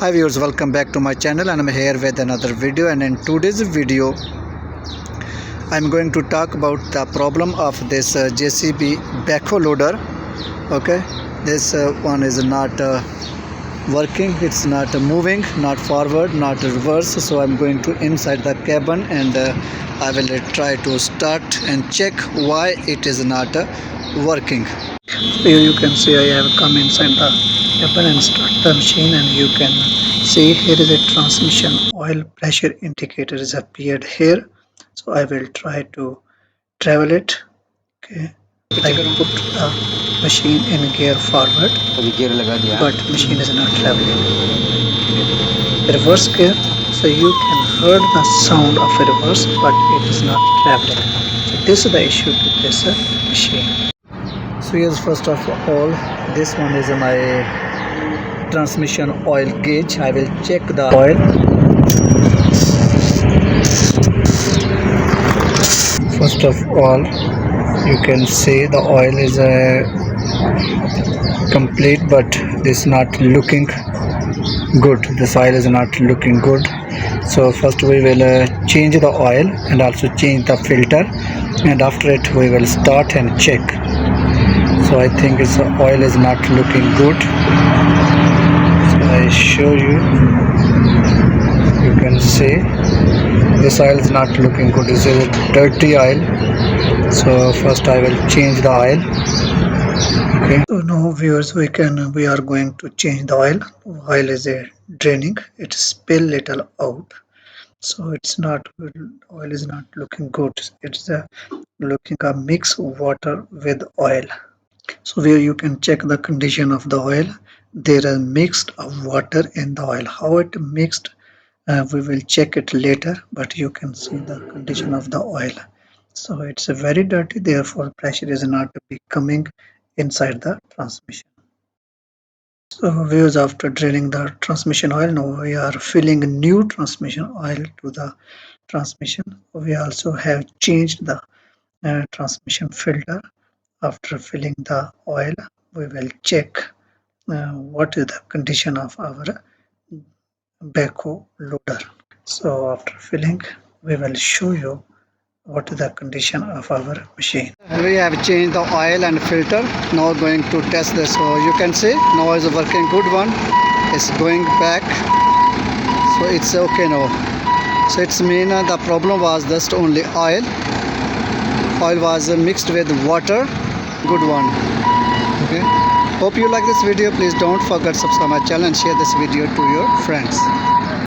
Hi viewers, welcome back to my channel and I'm here with another video. And in today's video I'm going to talk about the problem of this JCB Backhoe Loader. Okay, this one is not working, it's not moving, not forward, not reverse. So I'm going to inside the cabin and I will try to start and check why it is not working. Here you can see I have come inside the cabin and start the machine, and you can see here is a transmission oil pressure indicator is appeared here. So I will try to travel it. Okay, I put the machine in gear forward, but machine is not traveling. Reverse gear, so you can hear the sound of a reverse, but it is not traveling. So this is the issue with this machine. So here's first of all, this one is my transmission oil gauge. I will check the oil. First of all, you can see the oil is complete, but this is not looking good. This oil is not looking good. So first we will change the oil and also change the filter, and after it we will start and check. So I think its oil is not looking good. So I show you, you can see this oil is not looking good. This is a dirty oil. So first I will change the oil. Okay, so now viewers, we are going to change the oil. Oil is draining, it spill little out, so it's not good. Oil is not looking good. It's looking a mix water with oil. So where you can check the condition of the oil, there is mixed of water in the oil. How it mixed, we will check it later, but you can see the condition of the oil. So it's very dirty, therefore pressure is not becoming inside the transmission. So viewers, after draining the transmission oil, now we are filling new transmission oil to the transmission. We also have changed the transmission filter. After filling the oil, we will check what is the condition of our backhoe loader. So after filling, we will show you what is the condition of our machine. We have changed the oil and filter. Now going to test this. So you can see now is working good one. It's going back. So it's okay now. So it's mean the problem was just only oil. Oil was mixed with water. Good one. Okay, hope you like this video. Please don't forget to subscribe my channel and share this video to your friends.